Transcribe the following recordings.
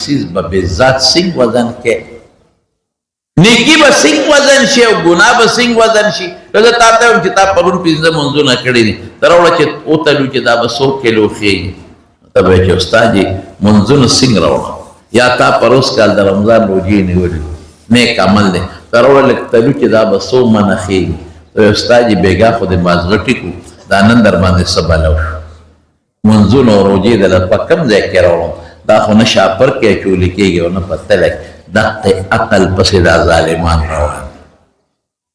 سیز با بذات سنگ وزن که نیکی با سنگ وزن شی او گناه با سنگ وزن شی لذا تا ته هم چې تا پرون پنځه منځونه کړي دي تراوړه چې اوتلو چې دا به 100 کیلو خېږي ته به چې استاد جي منځونه سنگ راوړه یا تا پروس کال د رمضان روزي نیولې نیک عمل دی تراوړه لک تلو چې دا به 100 من خېږي ته استاد جي بیګا خو د مازغټي کو دا نن در باندې سبالو منځونه روزي د پکم ځای کې راوړم دا خو نه شاپر کې چولې کېږي او نه پته لګي دقه عقل پسې دا ظالمان روان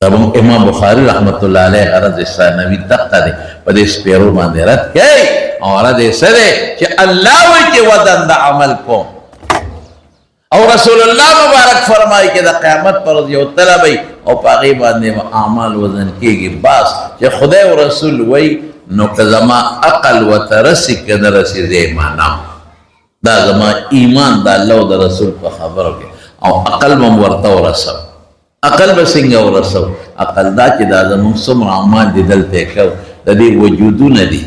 تب امام بخاری رحمت الله علیه غرض ثانوی دقه دی په دې سپیرو باندې رد کوي او رد یې سره چې الله وایي چې ودان د عمل کوم او رسول الله مبارک فرمایي چې د قیامت پر ورځ یو طلبي او په هغې باندې اعمال وزن کېږي بس چې خدای او رسول وایي نو که زما عقل ورته رسي که نه رسي زه یې منم دا زما ایمان د الله او د رسول په خبرو کې او عقل مم ورته ورسو عقل به څنګه ورسو عقل دا چې دا زموږ څومره اعمال دي دلته کوو د دې وجودونه دي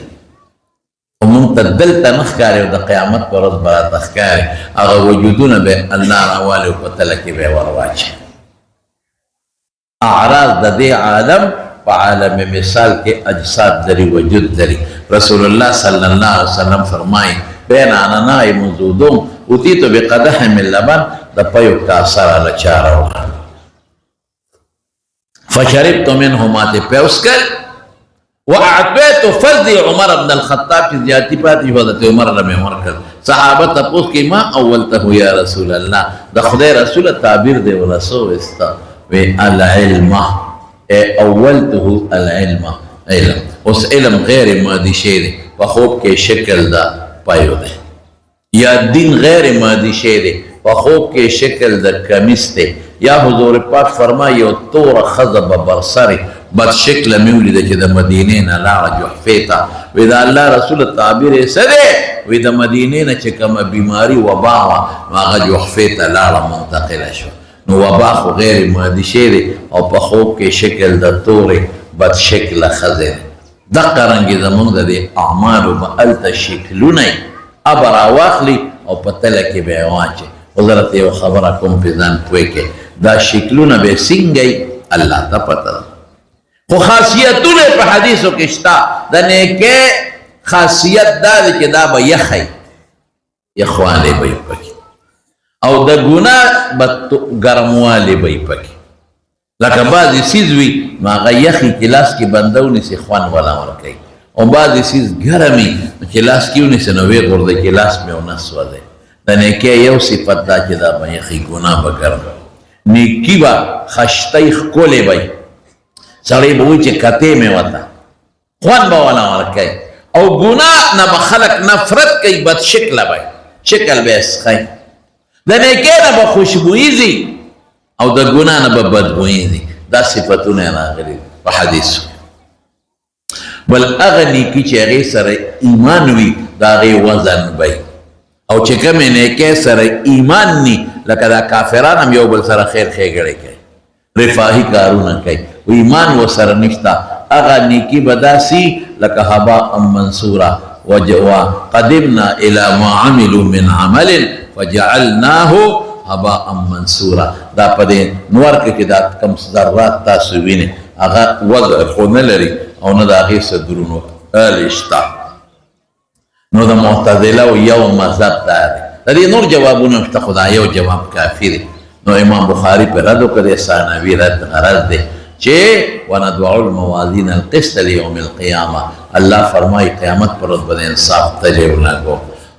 او موږ ته دلته نه ښکاري او د قیامت په ورځ به راته ښکاري هغه وجودونه به الله راوالي او په تله کې به یې ور واچي اعراض د دې عالم په عالم مثال کې اجساد لري وجود لري رسول الله صلی الله علیه وسلم فرمایي بین انا نائم زودوم اتیتو بقدح من لبن دا پیو کاسر علا چارا فشربتو منه ماتی پیوس کر واعطیتو فرضی عمر ابن الخطاب چی زیادی پاتی حضرت عمر رمی عمر کر صحابت اپوس کی ما اولتہو یا رسول اللہ دا خدای رسول تعبیر دے ورسو استا وی العلم اولتہو العلم علم اس علم غیر مادی شیدے وخوب کے شکل دا پایو دے یا دین غیر مادی شے دے وخوب کے شکل در کمیس دے یا حضور پاک فرمائی او تور خضب برسر بد شکل میولی دے چی دا مدینین لاغ جحفیتا وی دا اللہ رسول تعبیر ایسا دے وی دا مدینین چکم بیماری وباوا ماغ جحفیتا لاغ منتقل شو نو وباخو غیر مادی شے دے او پا خوب کے شکل در تور بد شکل خضر دقا رنگی زمان دا دے اعمالو با علتا شکلو نئی ابر آواخلی او پتلکی بے وانچے حضرت یو خبرکم پیزان پوئے دا شکلو نا بے سنگئی اللہ تا پتا خو خاصیتو نے پہ حدیثو کشتا دا نیکے خاصیت دا دے کہ دا با یخی یخوالی بی پکی او دا گناہ با گرموالی بی پکی لکه بعضی سیز وی ما هغه یخی چې لاس کې بندونی سي خوان ولا ورکوي او بعضی سیز ګرمي چې لاس کې ونیسي نو ویې غورځوي چې لاس مې ونه سوځي د نیکۍ یو صفت دا چې دا به یخي ګناه به ګرم نیکي به خشتۍ ښکلې به سړی به وایي چې کتې مې وته خوان به ونه ورکوي او ګناه نه به خلک نفرت کوي بد شکله به شکل به یې سخی د نیکۍ نه به خوشبویي ځي او دا گناہ نبا بدبوئی دی دا صفتون راغلی پا حدیثو بل اغنی کی چه اغی سر ایمان وی دا اغی وزن بی او چه کمی نیکی سر ایمان نی لکه دا کافران هم یو بل سر خیر خیگره کئی رفاہی کارونه کئی و ایمان و سر نشتا اغنی کی بداسی لکه حبا منصورا وجوا قدمنا الى ما عملو من عمل فجعلناهو حبا منصورا دا پدے نور کے دا کم ذرات تاسو وینے اغا وضع خونه لري او نه دا غي صدرونو الاشتا نو دا معتزله او یو مذهب دا دی نور جوابونه مشته خدا یو جواب کافی دی نو امام بخاری پر رد کړي ثانوی رد غرض دی چې وندعو الموازین القسط ليوم القيامه الله فرمای قیامت پر ورځ باندې انصاف تجربه کو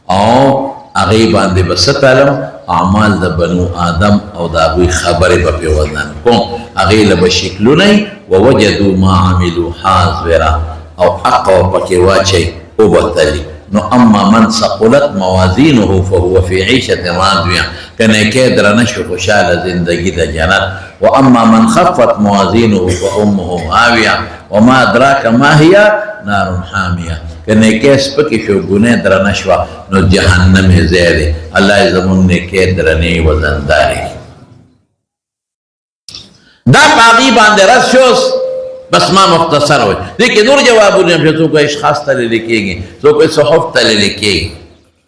او هغه باندې بستالم اعمال د بنو آدم او دا غوی خبره په پیوندن کوم هغه له شکلونه ووجدوا ما عملوا حاضرا او حق پکې واچي او بتلی نو اما من ثقلت موازینه فهو في عيشه راضيه کنه کې درنه شو خوشاله زندگی د جنت و اما من خفت موازینه فامه هاويه وما ادراك ما هي نار حاميه کنه کې سپکې شو ګناه درنه شو نو جهنم زیاده الله زمون نه کې درنه وزنداري دا باقی باندې راشوس بس ما مختصر وي لیکن نور جوابونه چې څوک اشخاص ته لیکيږي څوک صحف ته لیکيږي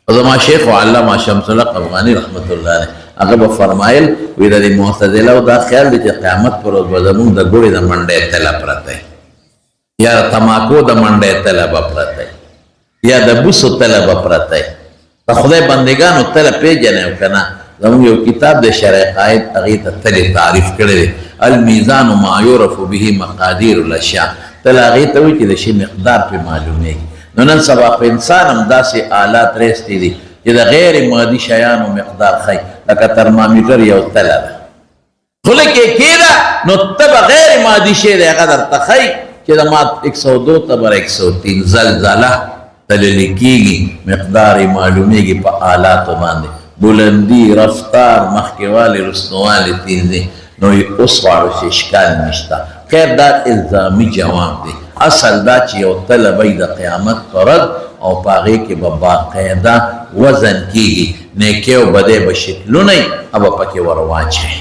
زما شیخ و علامه شمس الحق افغانی رحمت الله علیه هغه به فرمایل وی د معتزله او دا خیال دی چې قیامت پر ورځ به زمونږ د ګوړې د منډې تله پرته یا د تماکو د منډې تله به پرته یا د بوسو تله به پرته د خدای بندګانو تله پیژنې او که نه زمونږ یو کتاب د شرع قائد هغې ته تلې تعریف کړی دی الميزان ما يعرف به مقادير الاشياء تله هغې ته وایي چې د شي مقدار پې معلومیږي نو نن سبا په انسان هم داسې آلات رستی دي چې د غیر مادي شیانو مقدار ښیي لکه ترمامیټر یو تله ده خوله کې کېده نو ته به غیر مادي شی دی هغه درته ښیي چې د ما 102 ته به 103 زلزله تللی کېږي مقدار یې معلومیږي په آلاتو باندې بلندی رفتار مخکېوالی رسنوالی تیزی نو اوس غواړو چې اشکال نشته خیر دا الزامي جواب دی اصل دا چې یو تله به د قیامت په ورځ او په هغې کې به باقاعده وزن کېږي نیکۍ او بدۍ به شکلونه یي او به پکې ور واچوي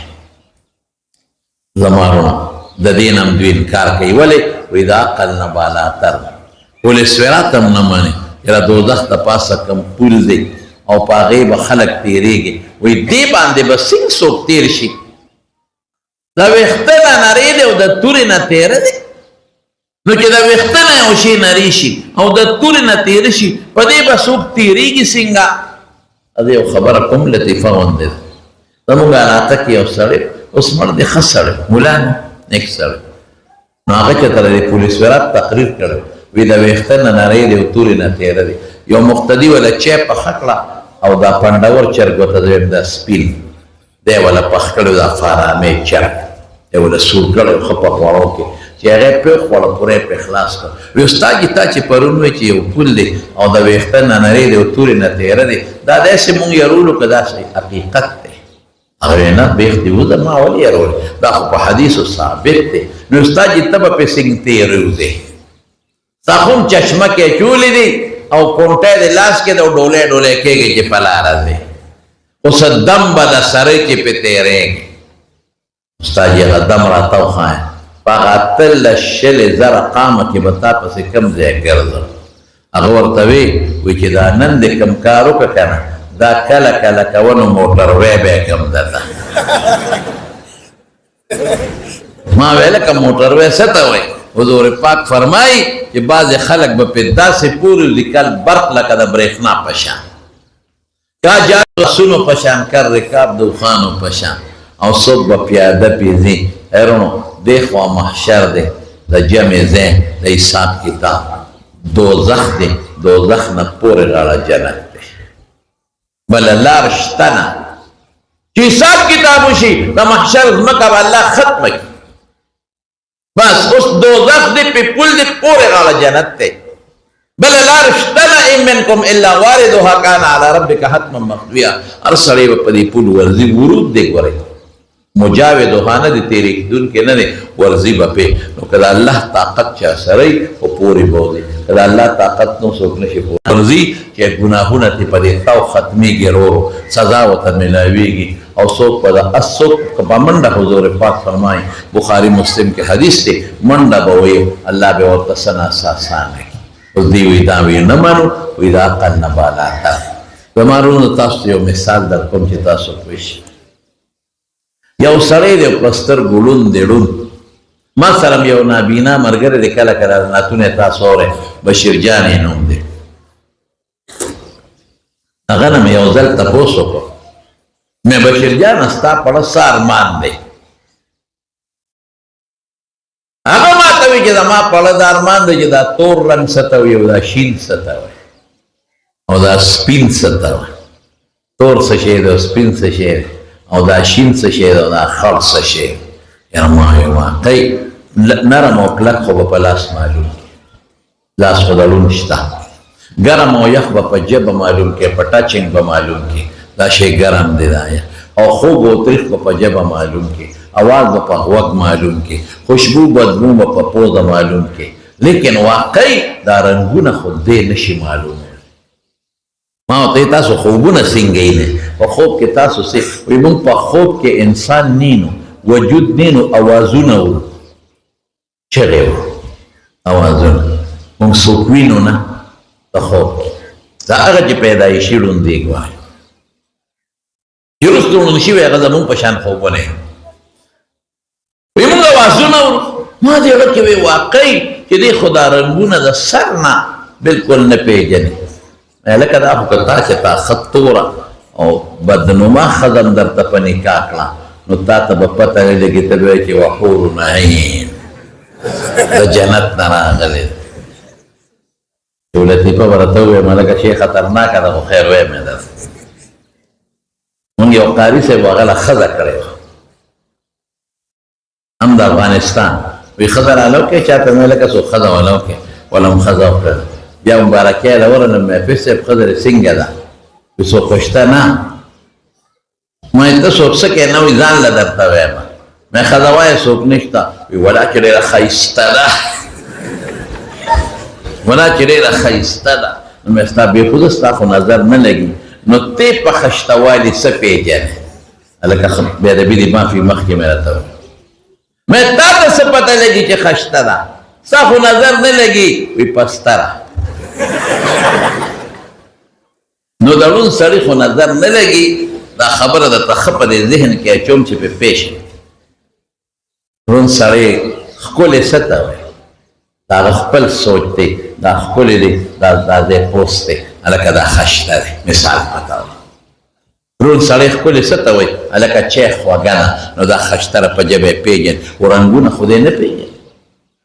زما وروڼه د دې نه هم دوی انکار کوي ولې وایي د عقل نه بالاتر ولې سویرات هم نه مني یاره دوزخ د پاسه کوم پول دی او په هغې به خلک تېرېږي وایي دې باندې به څنګه څوک تېر شي د ویښته نه نرۍ دی او د تورې نه تېره دی نو چې د ویښته نه یو شی نری شي او د تورې نه تېره شي په دې به څوک تېرېږي څنګه دا یو خبره کوم لطیفه غوندې ده زموږ علاقه کې یو سړی اوس مړ دی ښه سړی ملا نه نیک سړی نو هغه چې ته د پولیس ورات تقریر کړی وي د ویښته نه نری دی او تورې نه تېره دی یو مقتدي وله چای پخه کړه او دا پنډور چرګ ورته دویم دا سپین دی وله پخ کړی دا فارامې چرګ دی وله سور کړی ښه په خوړو کې چې هغې پرېښوړه پوره یې پرې خلاص کړه وی استاد جي تا چې پرون وی چې یو پول دی او د ویښته نه نری دی او تورې نه تېره دی دا داسې مونږ یرولو که داسې حقیقت دی هغه وی نه بیخ دي وزه ما ولې یرولې دا خو په حدیثو ثابت دی نو استاد جي ته به پې څنګه تېروځې ستا خو هم چشمه کې اچولې دي او کونټی د لاس کې د ډولۍ ډولۍ کېږي چې په لاره ځې اوس دم به د سړی چې پې تېرېږي استاد جي هغه دم راته وښایه په هغه اتلس شلې زره قامه کې به تا پسې کوم ځای ګرځم هغه ورته وی چې دا نن دې کوم کار وکړه که نه دا کله کله کوه نو موټروی به یې کوم درته ما ویل که موټروی څه ته وایي حضور پاک فرمایي چې بعضې خلک به پې داسې پورې لیکل برق لکه د برېښنا په شان کا جا رسونو په شان کر رکاب د اوښانو په شان او څوک به پیاده پې ځي ایرونو دې خوا محشر دی د جمع ځای د حساب کتاب دوزخ دی دوزخ نه پورې غاړه جنت دی بله لار شته نه چې حساب کتاب وشي د محشر ځمکه به الله ختمه کړي بس اوس دوزخ دی پې پل دی پورې غاړه جنت دی بله لار شته نه ان منکم الا واردها کان علی ربک حتما مقضیه هر سړی به په دې پل ورځي ورود دی ګورئ مجاوید وخانه دی تیری کدون کے ننے ورزی بپے نو کدا اللہ طاقت چا سرائی و پوری بودی کدا اللہ طاقت نو سوکنشی پوری ورزی چا گناہونا تی پدی تاو ختمی گی رو سزا و تملاوی گی او سوک پدا اسوک کپا منڈا حضور پاک فرمائی بخاری مسلم کے حدیث تی منڈا بوئی اللہ بے ورطسنا ساسانے اس دی ویداوی نمانو ویدا قل نبالاتا زمارون تاسو یو مثال در کم چی تاسو پوش یو سړی دی په سترګو ړوند دی ړوند ما سره م یو نابینا ملګری دی کله کله نعتونه یې تاسو اورئ بشیر جان یې نوم دی هغه نه مې یو ځل تپوس وکړو مې بشیر جانه ستا پړه څه ارمان دی هغه ما ته وایي چې زما پړه د ارمان دی چې دا تور رنګ څه ته وایي او دا شین څه ته وایي او دا سپین څه ته وایي تور څه شی دی او سپین څه شی دی او دا شین څه شی دی او دا خړ څه شی دی یاره ما وایي واقعي نرم او کلک خو به په لاس معلوم کړي لاس خو د لون شته ګرم او یخ به په ژبه معلوم کړي په ټچنګ به معلوم کړي دا شی ګرم دی دا او خوږ او تریخ به په ژبه معلوم کړي اواز به په غوږ معلوم کړي خوشبو بدبو به په پوزه معلوم کړي لیکن واقعي دا رنګونه خو دې نشي معلوم ما ورته تاسو خوبونه څنګه یې په خوب کې تاسو څه وایي موږ په خوب کې انسان نینو وجود نینو اوازونه وو چغې وو اوازونه موږ څوک وینو نه په خوب کې دا هغه چې پیدایشي ړوند دیګ وایي چې وروسته ړوند شوی هغه زمونږ په شان خوبونه وایي موږ اوازونه ما دې هغه کې وایي واقعي چې دې خو دا رنګونه د سر نه بلکل نه پېژنې لکه دا خو که تا چې تا ښه توره او بدنما ښځه م درته په نکاح کړه نو تا ته به پته نه لګي ته به وایي چې وحور عین د جنت نه راغلی یو لطیفه به راته ووایم هلکه شی خطرناکه ده خو خیر وایم یې درته مونږ یو قاري صاحب هغه له ښځه کړې وه هم د افغانستان وی ښځه راله وکړې چاته مې لکه څوک ښځه والا وکړې وله هم ښځه وکړله بیا مبارکي یې راورغلم محفظ صاحب ښځه دې څنګه ده وی څوک خو شته نه ما یې ته څوک څه کوې نه وي ځان له درته وایم مې ښځه وایه څوک نشته وی ولا چې ډېره ښایسته ده ولا چې ډېره ښایسته ده نو مې ستا بېخوده ستا خو نظر نه لګي نو تی په خشتوالي څه پېژنې هلکه بېادبي دې معافي مخکې مې راته وویل مې تا ته څه پته لګي چې خشته ده ستا خو نظر نه لګي وی پستره نو د ړوند سړي خو نظر نه لګي دا خبره درته ښه په دې ذهن کې اچوم چې پې پېښ ړوند سړی ښکلی څه ته وایي دا هغه خپل سوچ دی دا ښکلی دی دا ځای پوست دی هلکه دا خشته دی مثال پته وایي ړوند سړی ښکلی څه ته وایي هلکه چای خوږه ده نو دا خشتره په ژبه یې پېژني خو رنګونه خو دی نه پېژني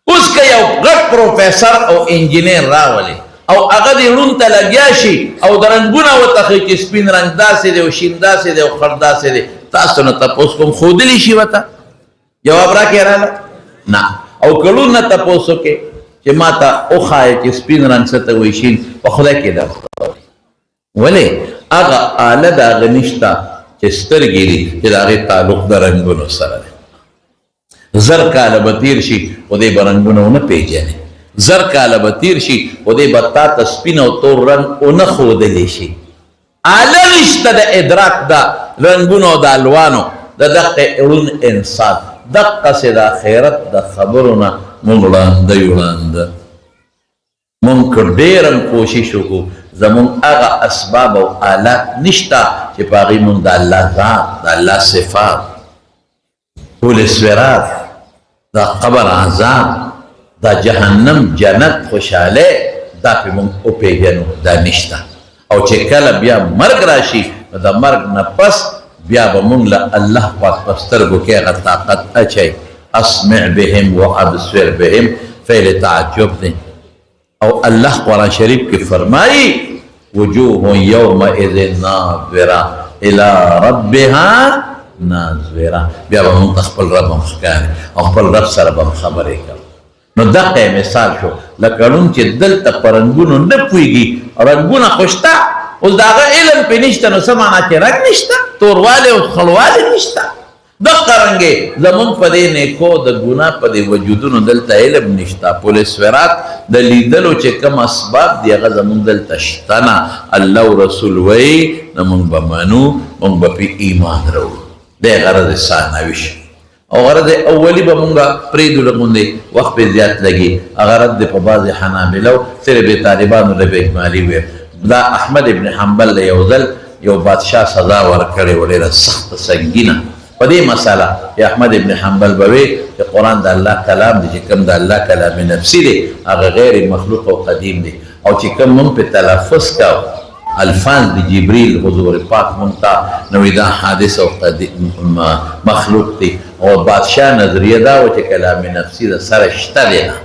اوس که یو غټ پروفیسر او انجینر راولي او هغه دې ړوند ته لګیا شي او د رنګونه وتښي چې سپین رنګ داسې دی او شین داسې دی او خړ داسې دی تاسو نه تپوس کوم ښودلی شي ورته جواب راکړې راله نه او که ړوند نه تپوس وکړې چې ما ته وښایه چې سپین رنګ څه ته وایي شین په خدای کې دا ولې هغه آله د هغه نشته چې سترګې دي چې د هغې تعلق د رنګونو سره دی زر کاله به تېر شي خو دی به رنګونه ونه پېژنې زر کاله به تېر شي خو دی به تا ته سپین او تور رنګ ونه ښودلی شي آله نشته د ادراک د رنګونو او د الوانو د دقې ړوند انسان دقسې د آخرت د خبرو نه مونږ وړاندی وړاندې مونږ که ډېر هم کوشش وکړو زمونږ هغه اسباب او آلات نشته چې په هغې مونږ د الله ذات د الله صفات طول صراط دا قبر عذاب دا جهنم جنت خوشحالی دا پې مونږ وپېژنو دا نشته او چې کله بیا مرګ راشي نو د مرګ نه پس بیا به مونږ له الله پاک په سترګو کې هغه طاقت اچوي اسمع بهم و ابصر بهم فعل تعجب دی او الله قرآن شریف کې فرمایي وجوه یومئذ ناظره الی ربها ناظره بیا به مونږ ته خپل رب هم ښکاري او خپل رب سره به هم خبرې کوو نو دغه مثال شو لکه ړوند چې دلته په رنګونو نه پوهېږي رنګونه خو شته اوس د هغه علم پې نشته نو څه معنا چې رنګ نشته توروالی او خړوالی نشته دغه رنګې زمونږ په دې نیکو د ګناه په دې وجودونو دلته علم نشته پل صراط د لیدلو چې کوم اسباب دي هغه زمونږ دلته شته نه الله او رسول وایي نو مونږ به منو مونږ به پې ایمان راوړو دی غرض ثانوي شي او غرض اولی به مونږه پرېږدو لغوندې وخت پې زیات لګي هغه رد دی په بعضې حنابلو صرف طالبانو له به اجمالي ویل دا احمد ابن حنبل له یو ځل یو بادشاه سزا ورکړې وه ډېره سخته سنګینه په دې مسله احمد ابن حنبل به وی چې قرآن د الله کلام دی چې کوم د الله کلام نفسي دی هغه غیر مخلوق او قدیم دی او چې کوم مونږ پې تلفظ کوو الفاظ د جبریل حضور پاک مونږ ته نو دا حادث او مخلوق دی او بادشاه نظریه دا و چې کلام نفسي د سره شته دی نه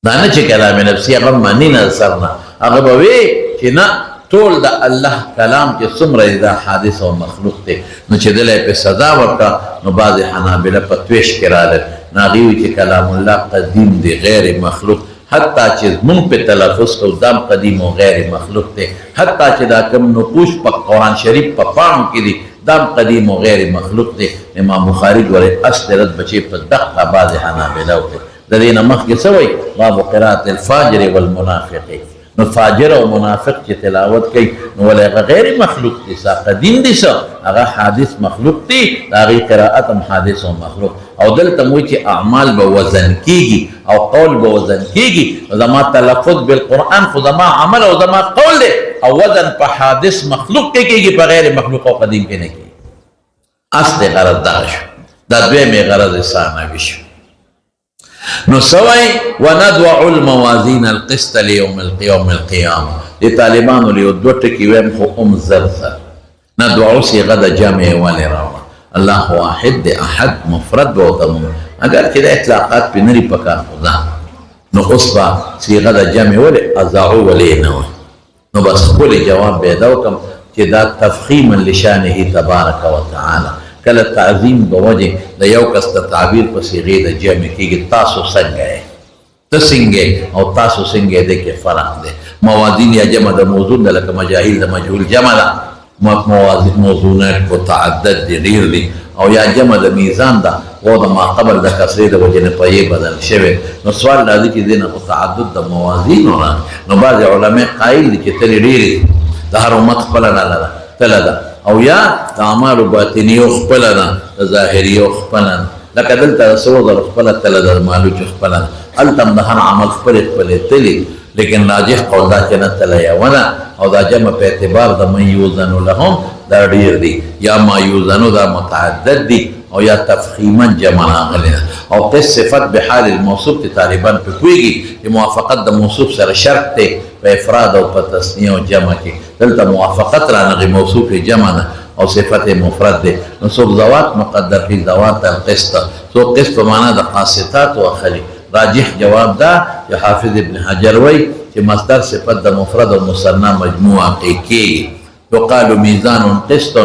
دا نه چې کلام نفسي هغه معنی نه سر نه هغه به وی چې نه ټول د الله کلام چې څومره دا حادث او مخلوق دی نو چې دله پې سزا ورکړه نو بعضې حنابله په تویش کې راغلل نو هغې وي چې کلام الله قدیم دی غیر مخلوق حتی چې مونږ پې تلفظ کوو دام قدیم او غیر مخلوق دی حتی چې دا کوم نقوش په قرآن شریف په پاڼو کې دي دام قدیم او غیر مخلوق دی امام بخاري ګورئ اصل رد بچې په دقه بعضې حنابله وکړي د دې نه مخکې څه وایي باب قرات الفاجر والمنافق نو فاجر او منافق چې تلاوت کوي نو ولې هغه غیر مخلوق دي، سا قدیم دي، سا هغه حادث مخلوق دي، هغه قرائت هم حادث او مخلوق. او دلته موږ چې اعمال به وزن کیږي او قول به وزن کیږي، زما تلفظ بالقرآن خو زما عمل او زما قول دی، او وزن په حادث مخلوق کې کیږي، په غیر مخلوق او قدیم کې نه کیږي. اصل غرض دغه شو، دا دویمې غرض ثانوي شو. نو سوای وندوع الموازین القسط لیوم القیامه. د طالبانو له دوه ټکي ویم خو زر ندوع صيغه د جمع ولې راوړه. الله واحد دی، احد مفرد به وتمم، اگر چې د اطلاقات په نری پکار خدا نو اوس به صيغه د جمع ولې ازعو ولې نه، نو بس خپل جواب به دا وکم چې دا تفخیما لشانه تبارک وتعالى. کله تعظیم د وجه د یو کس د تعبیر په صيغه د جمع کېږي، تاسو څنګه یې، ته څنګه او تاسو څنګه د کې فرق دی. موازین یا جمع د موضوع د لکه مجاهیل د مجهول جمع ده، موازین موضوعات متعدد دي، ډیر دي، او یا جمع د میزان ده او د ما قبل د کسرې د وجه نه پې بدل شوی. نو سوال راځي چې دینه تعدد د موازین نه، نو بعض علماء قائل دي چې تل ډیر د هر امت خپل نه لره تل ده، او یا د اعمال باطنیو خپل نه، د ظاهریو خپل نه، لکه دلته رسول الله خپل تل د مالو خپل نه، التم د هر عمل خپل تلی، لیکن راجح قول دا چې نه تل یونه، او دا جمع په اعتبار د من یوزن لهم دا ډیر دي، یا ما یوزنو دا متعدد دي، او یا تفخیما جمع راغلی. او قص صفت بحال الموصوف تی طالبان په کویږي چې موافقت د موصوف سره شرط دی په افراد او په تثنیه او جمع کې. دلته موافقت رانغی موصوف جمع ده او صفت مفرد دی. نو څوک ذوات مقدر فی ذوات القسط، څوک قسط په معنا د قاسطات او اخلي. راجح جواب دا چې حافظ ابن حجر وی چې مصدر صفت د مفرد او مثنى مجموعه کې یقال میزان قسط